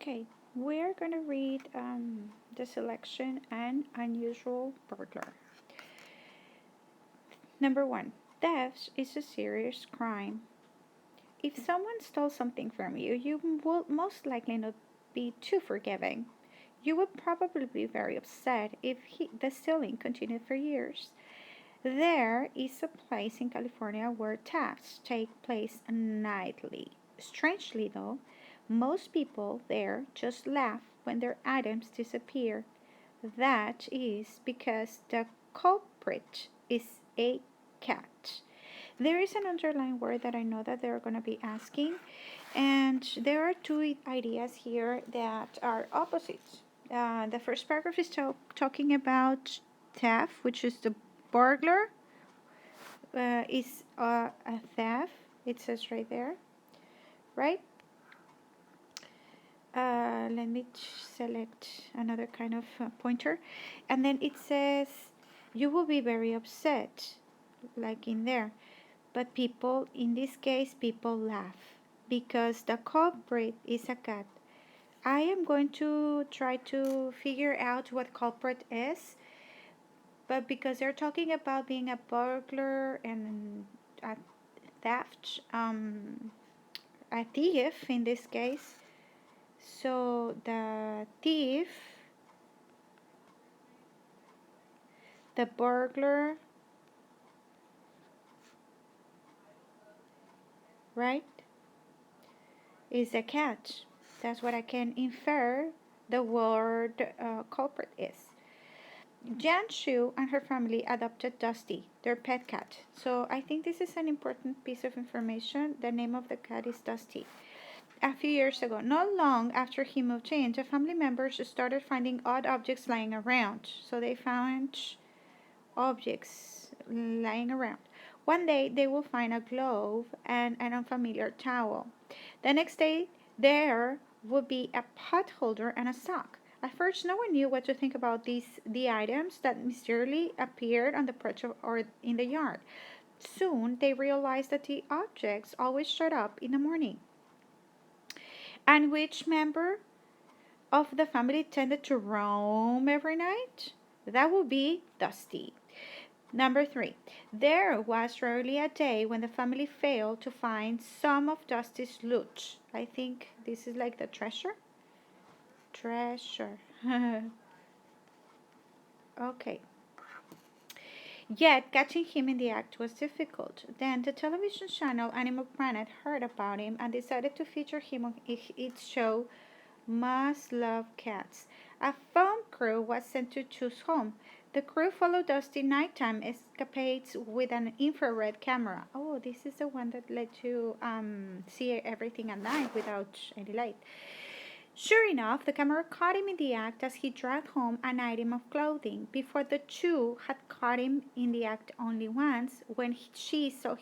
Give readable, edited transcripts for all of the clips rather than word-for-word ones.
Okay, we're going to read the selection An Unusual Burglar. Number 1. Theft is a serious crime. If someone stole something from you, you will most likely not be too forgiving. You would probably be very upset if the stealing continued for years. There is a place in California where thefts take place nightly. Strangely, though, most people there just laugh when their items disappear. That is because the culprit is a cat. There is an underlined word that I know that they're going to be asking, and there are two ideas here that are opposites. The first paragraph is talking about theft, which is the burglar is a theft. It says right there, right? Let me select another kind of pointer, and then it says you will be very upset, like in there. But people, in this case, people laugh because the culprit is a cat. I am going to try to figure out what culprit is, but because they're talking about being a burglar and a theft, a thief in this case. So the thief, the burglar, right, is a cat. That's what I can infer the word culprit is. Jan Shu and her family adopted Dusty, their pet cat. So I think this is an important piece of information. The name of the cat is Dusty. A few years ago, not long after he moved in, the family members started finding odd objects lying around. So they found objects lying around. One day they will find a glove and an unfamiliar towel. The next day there would be a pot holder and a sock. At first no one knew what to think about the items that mysteriously appeared on the porch or in the yard. Soon they realized that the objects always showed up in the morning. And which member of the family tended to roam every night? That would be Dusty. Number 3. There was rarely a day when the family failed to find some of Dusty's loot. I think this is like the treasure. Treasure. Okay. Yet catching him in the act was difficult. Then the television channel Animal Planet heard about him and decided to feature him on its show Must Love Cats. A film crew was sent to Chu's home. The crew followed Dusty nighttime escapades with an infrared camera. Oh, this is the one that let you see everything at night without any light. Sure enough, the camera caught him in the act as he dragged home an item of clothing. Before the two had caught him in the act only once, when she saw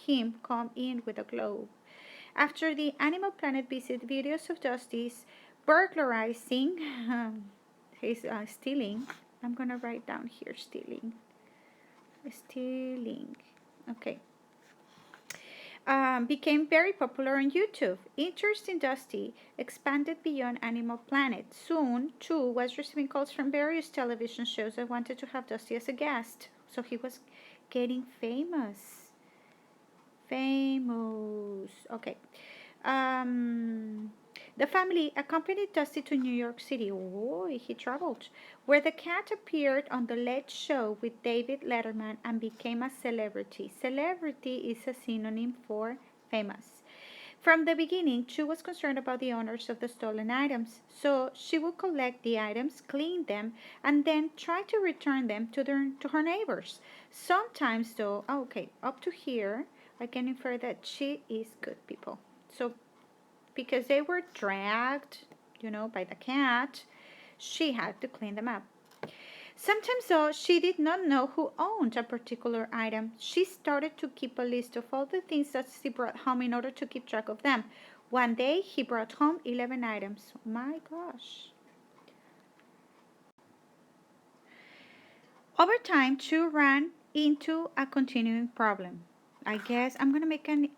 him come in with a glove. After the Animal Planet visit, videos of Dusty's burglarizing, his stealing. I'm gonna write down here stealing. Stealing. Okay. Became very popular on YouTube. Interest in Dusty expanded beyond Animal Planet. Soon, Chu was receiving calls from various television shows that wanted to have Dusty as a guest. So he was getting famous. Famous. Okay. The family accompanied Dusty to New York City. Oh, he traveled, where the cat appeared on The Late Show with David Letterman and became a celebrity. Celebrity is a synonym for famous. From the beginning, Chu was concerned about the owners of the stolen items, so she would collect the items, clean them, and then try to return them to her neighbors. Sometimes, though, okay, up to here, I can infer that she is good people. So because they were dragged, by the cat, she had to clean them up. Sometimes, though, she did not know who owned a particular item. She started to keep a list of all the things that she brought home in order to keep track of them. One day, he brought home 11 items. My gosh. Over time, Chu ran into a continuing problem. I guess I'm going to make an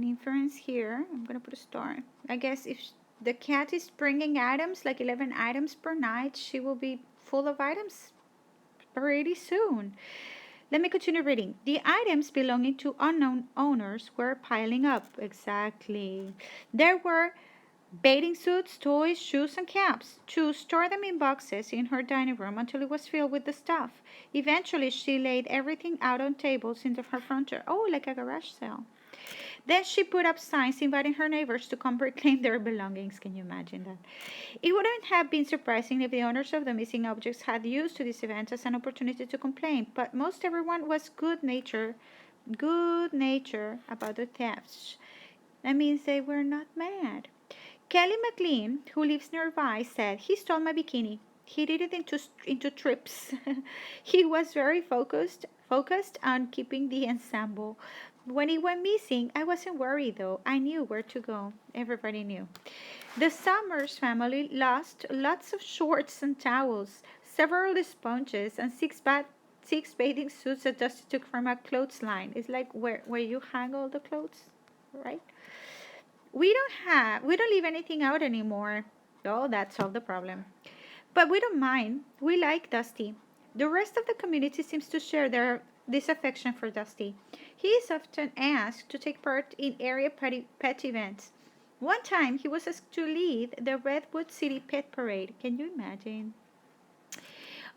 inference here. I'm going to put a star. I guess if The cat is bringing items, like 11 items per night. She will be full of items pretty soon. Let me continue reading. The items belonging to unknown owners were piling up. Exactly. There were bathing suits, toys, shoes, and caps. Chu stored them in boxes in her dining room until it was filled with the stuff. Eventually, she laid everything out on tables in her front door. Oh, like a garage sale. Then she put up signs inviting her neighbors to come reclaim their belongings. Can you imagine that? It wouldn't have been surprising if the owners of the missing objects had used this event as an opportunity to complain, but most everyone was good nature about the thefts. That means they were not mad. Kelly McLean, who lives nearby, said, "He stole my bikini. He did it into trips." He was very focused on keeping the ensemble. When it went missing, I wasn't worried though. I knew where to go. Everybody knew. The Summers family lost lots of shorts and towels, several sponges, and six bathing suits that Dusty took from a clothesline. It's like where you hang all the clothes, right? We don't leave anything out anymore. Oh, that solved the problem. But we don't mind. We like Dusty. The rest of the community seems to share this affection for Dusty. He is often asked to take part in area pet events. One time, he was asked to lead the Redwood City Pet Parade. Can you imagine?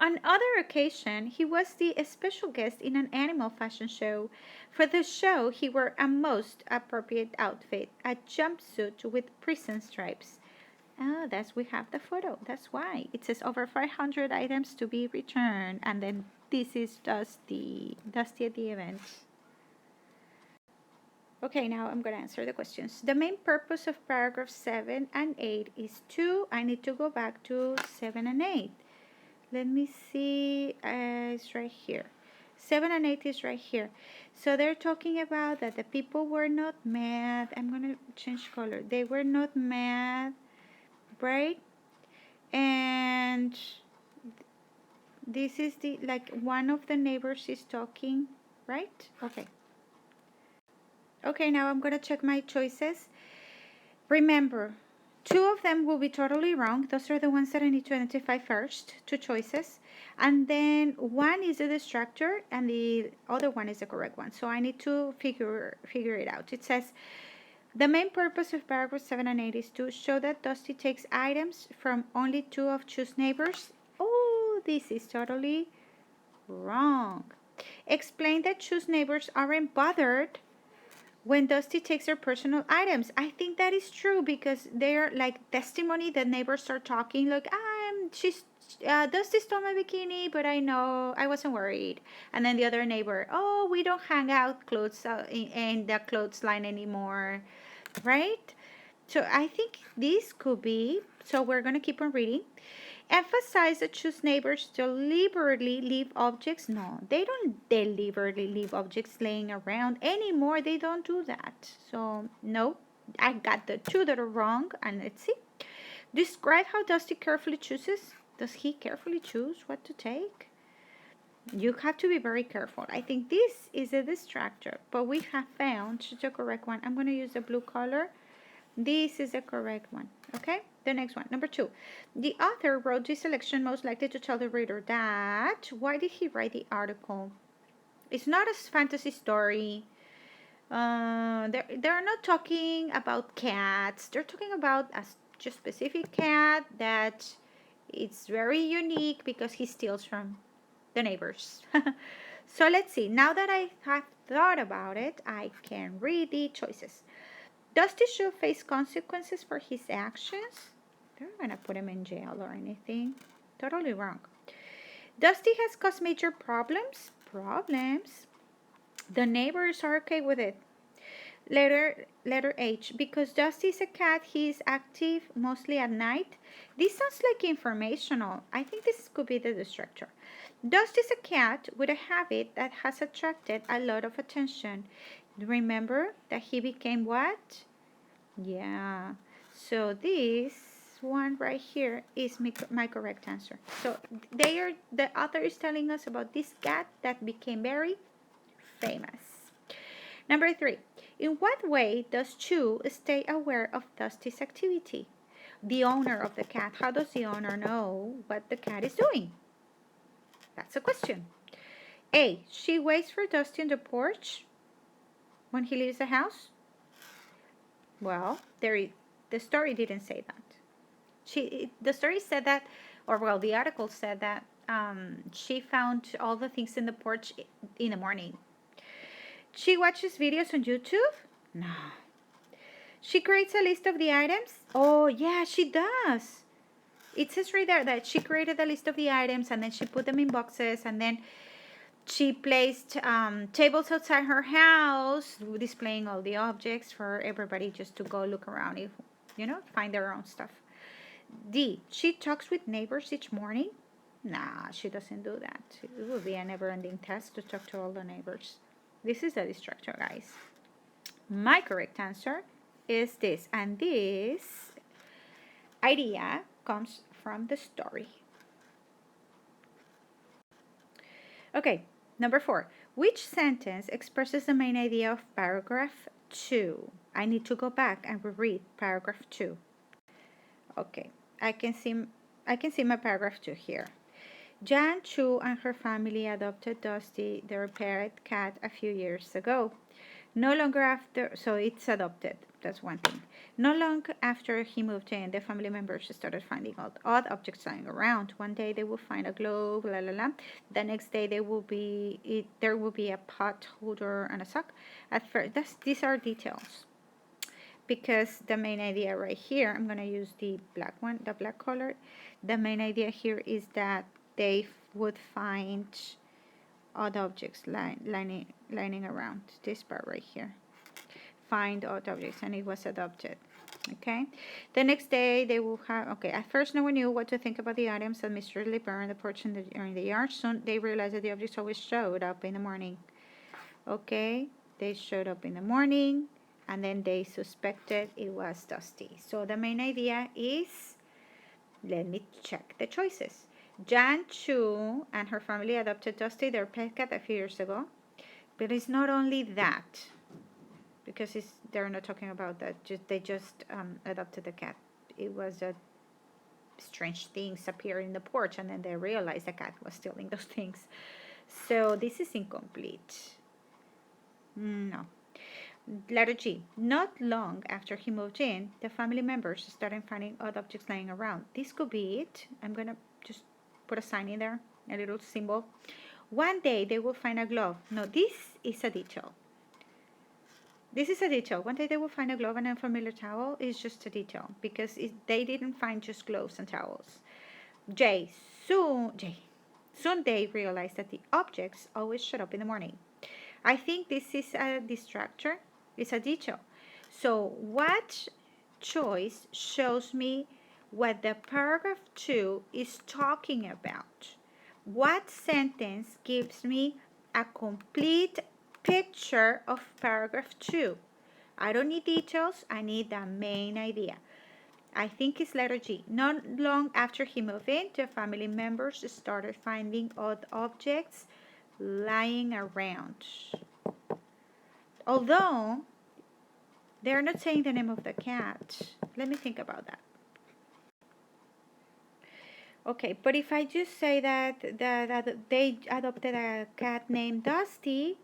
On other occasion, he was the special guest in an animal fashion show. For the show, he wore a most appropriate outfit, a jumpsuit with prison stripes. Oh, that's we have the photo. That's why it says over 500 items to be returned, and then this is Dusty at the event. Okay, now I'm going to answer the questions. The main purpose of paragraph 7 and 8 is to, I need to go back to 7 and 8. Let me see, it's right here. 7 and 8 is right here. So they're talking about that the people were not mad. I'm going to change color. They were not mad, right? And this is the, like, one of the neighbors is talking, right? Okay. Okay, now I'm going to check my choices. Remember, two of them will be totally wrong. Those are the ones that I need to identify first, two choices. And then one is a distractor and the other one is the correct one. So I need to figure it out. It says, the main purpose of paragraph 7 and 8 is to show that Dusty takes items from only two of Chu's neighbors. Oh, this is totally wrong. Explain that Chu's neighbors aren't bothered when Dusty takes her personal items. I think that is true because they're like testimony. The neighbors are talking like, Dusty stole my bikini, but I know I wasn't worried. And then the other neighbor, oh, we don't hang out clothes in the clothesline anymore, right? So I think this could be, so we're going to keep on reading. Emphasize that Chu's neighbors deliberately leave objects. No, they don't deliberately leave objects laying around anymore. They don't do that. So, no, I got the two that are wrong. And let's see. Describe how Dusty carefully chooses. Does he carefully choose what to take? You have to be very careful. I think this is a distractor, but we have found the correct one. I'm going to use the blue color. This is the correct one. Okay, the next one. Number 2. The author wrote this selection most likely to tell the reader that. Why did he write the article? It's not a fantasy story. They're not talking about cats. They're talking about a just specific cat that it's very unique because he steals from the neighbors. So let's see. Now that I have thought about it, I can read the choices. Dusty should face consequences for his actions. They're not going to put him in jail or anything. Totally wrong. Dusty has caused major problems. The neighbors are okay with it. Letter H. Because Dusty is a cat, he is active mostly at night. This sounds like informational. I think this could be the distractor. Dusty is a cat with a habit that has attracted a lot of attention. Remember that he became what? Yeah. So this one right here is my correct answer. So the author is telling us about this cat that became very famous. Number 3. In what way does Chu stay aware of Dusty's activity? The owner of the cat. How does the owner know what the cat is doing? That's a question. A. She waits for Dusty on the porch when he leaves the house. Well, the story didn't say that. The story said that, or well, the article said that she found all the things in the porch in the morning. She watches videos on YouTube? No. She creates a list of the items? Oh, yeah, she does. It says right there that she created a list of the items and then she put them in boxes and then she placed tables outside her house displaying all the objects for everybody just to go look around, if find their own stuff. D. She talks with neighbors each morning? Nah, she doesn't do that. It would be a never-ending task to talk to all the neighbors. This is a distractor, guys. My correct answer is this, and this idea comes from the story. Okay, number 4. Which sentence expresses the main idea of paragraph 2? I need to go back and reread paragraph 2. Okay, I can see my paragraph 2 here. Jan Chu and her family adopted Dusty, their parrot cat, a few years ago. No longer after, so it's adopted. That's one thing. No long after he moved in, the family members started finding odd objects lying around. One day they will find a globe, la la la. The next day there will be a pot holder and a sock. At first, these are details, because the main idea right here, I'm gonna use the black one, the black color. The main idea here is that they would find odd objects lining around this part right here. Find odd objects, and it was adopted. Okay, the next day they will have, okay, at first no one knew what to think about the items that mysteriously burned on the porch or in the yard. Soon they realized that the objects always showed up in the morning. Okay, they showed up in the morning, and then they suspected it was Dusty. So the main idea is, let me check the choices. Jan Chu and her family adopted Dusty, their pet cat, a few years ago. But it's not only that, because they're not talking about that. They just adopted the cat. It was a strange things appear in the porch, and then they realized the cat was stealing those things. So this is incomplete. No. Letter G. Not long after he moved in, the family members started finding odd objects lying around. This could be it. I'm going to just put a sign in there, a little symbol. One day they will find a glove. No, this is a detail. This is a detail. One day they will find a glove and an unfamiliar towel. Is just a detail, because they didn't find just gloves and towels. J. Soon they realized that the objects always showed up in the morning. I think this is a distractor. It's a detail. So what choice shows me what the paragraph 2 is talking about? What sentence gives me a complete picture of paragraph 2? I don't need details. I need the main idea. I think it's letter G. Not long after he moved in, the family members started finding odd objects lying around. Although they're not saying the name of the cat. Let me think about that. Okay, but if I just say that they adopted a cat named Dusty,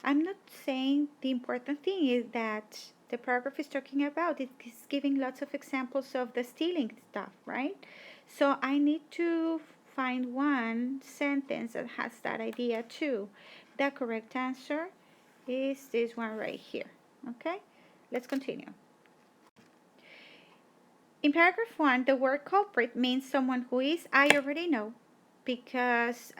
I'm not saying the important thing is that the paragraph is talking about. It's giving lots of examples of the stealing stuff, right? So I need to find one sentence that has that idea too. The correct answer is this one right here. Okay, let's continue. In paragraph 1, the word culprit means someone who is, I already know, because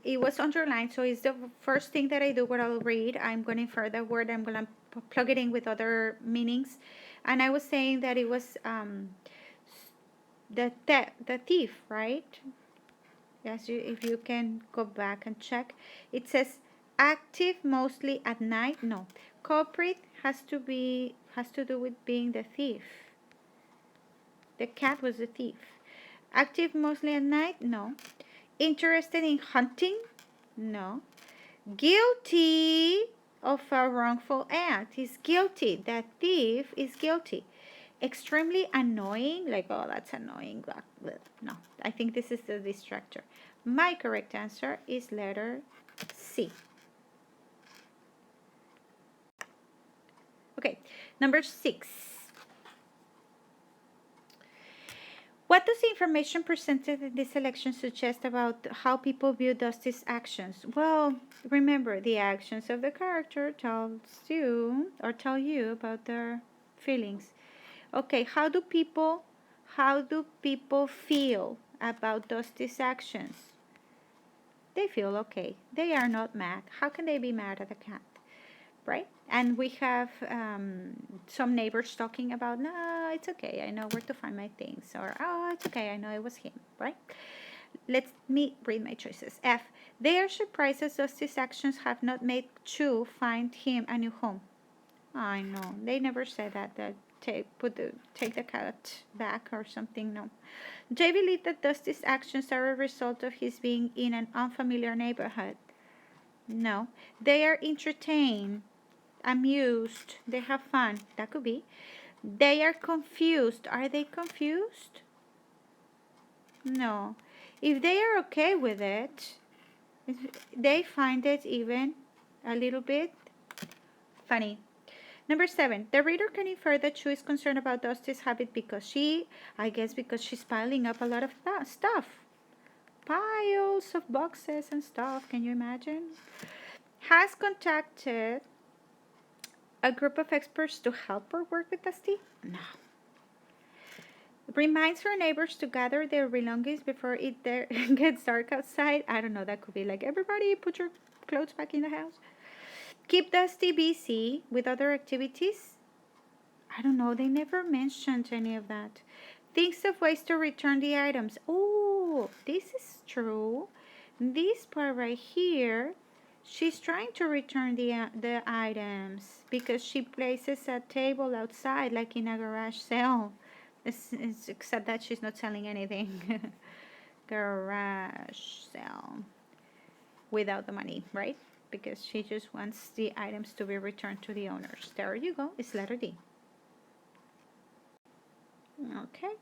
it was underlined, so it's the first thing that I do when I'll read. I'm going to infer the word, I'm going to plug it in with other meanings. And I was saying that it was the thief, right? Yes, if you can go back and check. It says active mostly at night. No, culprit has to do with being the thief. The cat was the thief. Active mostly at night? No. Interested in hunting? No. Guilty of a wrongful act. He's guilty. That thief is guilty. extremely annoying, like, oh, that's annoying. No, I think this is the distractor. My correct answer is letter C. Okay, number 6. What does the information presented in this selection suggest about how people view Dusty's actions? Well, remember, the actions of the character tells you or tell you about their feelings. Okay, how do people feel about Dusty's actions? They feel okay. They are not mad. How can they be mad at a cat? Right? And we have some neighbors talking about, no, it's okay, I know where to find my things, or oh, it's okay, I know it was him, right? Let me read my choices. F. They are surprised as Dusty's actions have not made Chu find him a new home. I know, they never said that take the cat back or something, no. They believe that Dusty's actions are a result of his being in an unfamiliar neighborhood. No, they are entertained, amused, they have fun. That could be. They are confused. Are they confused? No. If they are okay with it, they find it even a little bit funny. Number 7. The reader can infer that Chu is concerned about Dusty's habit because because she's piling up a lot of stuff. Piles of boxes and stuff. Can you imagine? Has contacted a group of experts to help her work with Dusty? No. Reminds her neighbors to gather their belongings before it gets dark outside. I don't know, that could be like, everybody put your clothes back in the house. Keep Dusty busy with other activities. I don't know, they never mentioned any of that. Thinks of ways to return the items. Oh, this is true. This part right here, she's trying to return the items because she places a table outside like in a garage sale. Except that she's not selling anything. Garage sale without the money, right? Because she just wants the items to be returned to the owners. There you go. It's letter D. Okay.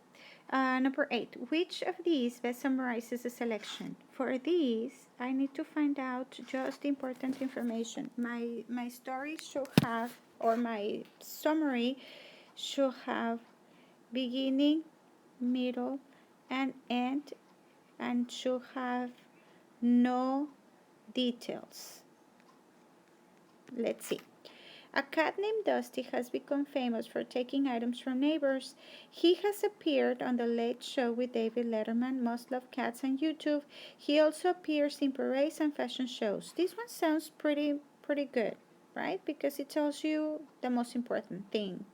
Number 8. Which of these best summarizes the selection? For these, I need to find out just important information. My story should have, or my summary should have beginning, middle, and end, and should have no details. Let's see. A cat named Dusty has become famous for taking items from neighbors. He has appeared on The Late Show with David Letterman, Must Love Cats, and YouTube. He also appears in parades and fashion shows. This one sounds pretty good, right? Because it tells you the most important thing.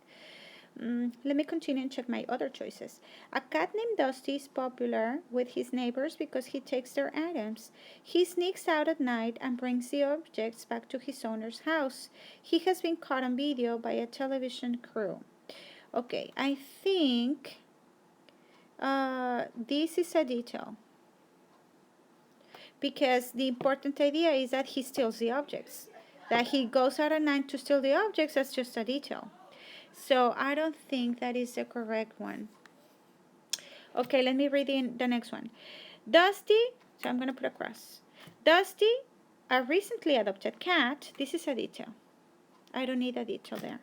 Let me continue and check my other choices. A cat named Dusty is popular with his neighbors because he takes their items. He sneaks out at night and brings the objects back to his owner's house. He has been caught on video by a television crew. Okay, I think this is a detail. Because the important idea is that he steals the objects. That he goes out at night to steal the objects, that's just a detail. So I don't think that is the correct one. Okay, let me read the next one. Dusty, so I'm going to put a cross. Dusty, a recently adopted cat, this is a detail. I don't need a detail there.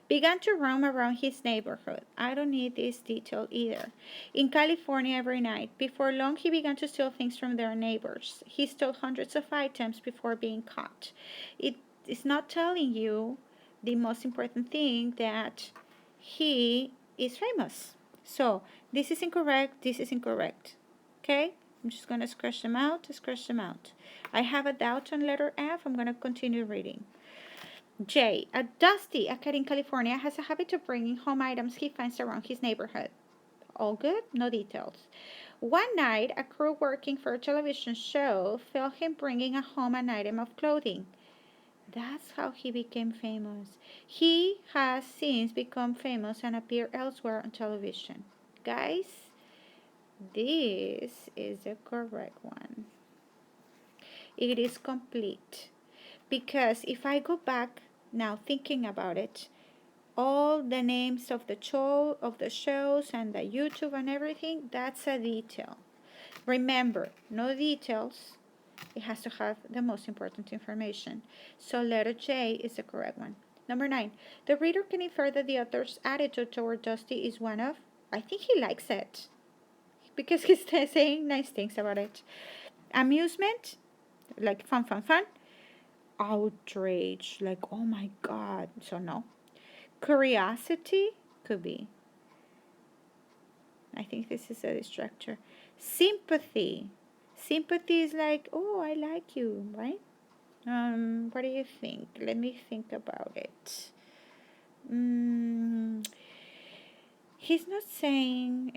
Began to roam around his neighborhood. I don't need this detail either. In California every night. Before long, he began to steal things from their neighbors. He stole hundreds of items before being caught. It is not telling you the most important thing, that he is famous. So this is incorrect, this is incorrect. Okay, I'm just going to scratch them out. I have a doubt on letter F. I'm going to continue reading. J. A Dusty, a cat in California, has a habit of bringing home items he finds around his neighborhood. All good? No details. One night, a crew working for a television show felt him bringing home an item of clothing. That's how he became famous. He has since become famous and appeared elsewhere on television. Guys, this is the correct one. It is complete. Because if I go back now thinking about it, All the names of the shows and the YouTube and everything, that's a detail. Remember, no details. It has to have the most important information. So letter J is the correct one. Number 9. The reader can infer that the author's attitude toward Dusty is one of, I think he likes it because he's saying nice things about it. Amusement, like fun, fun, fun. Outrage, like oh my god. So no. Curiosity could be. I think this is a distractor. Sympathy. Sympathy is like, oh, I like you, right? What do you think? Let me think about it. He's not saying,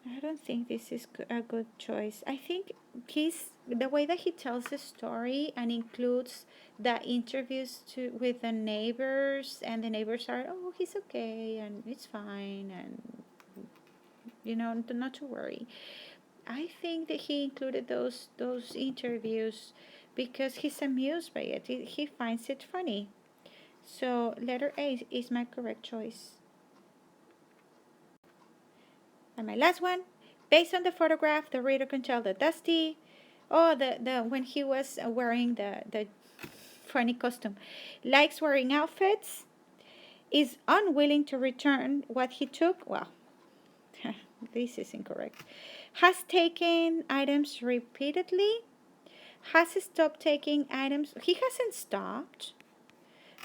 I don't think this is a good choice. I think he's the way that he tells the story and includes the interviews with the neighbors, and the neighbors are, oh, he's okay and it's fine, and not to worry. I think that he included those interviews because he's amused by it. He finds it funny. So letter A is my correct choice. And my last one, based on the photograph, the reader can tell that Dusty, the when he was wearing the funny costume, likes wearing outfits, is unwilling to return what he took. Well, this is incorrect. Has taken items repeatedly. Has stopped taking items. He hasn't stopped.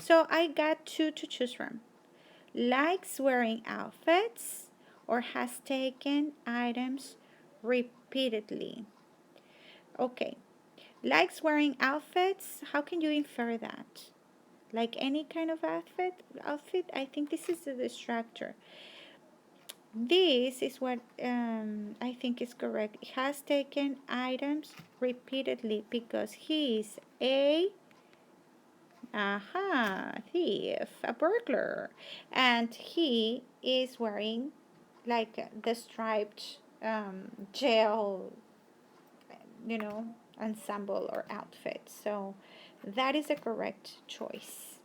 So I got two to choose from. Likes wearing outfits or has taken items repeatedly. Okay. Likes wearing outfits. How can you infer that? Like any kind of outfit, I think this is the distractor. This is what I think is correct. He has taken items repeatedly because he is a thief, a burglar, and he is wearing like the striped gel, you know, ensemble or outfit. So that is a correct choice.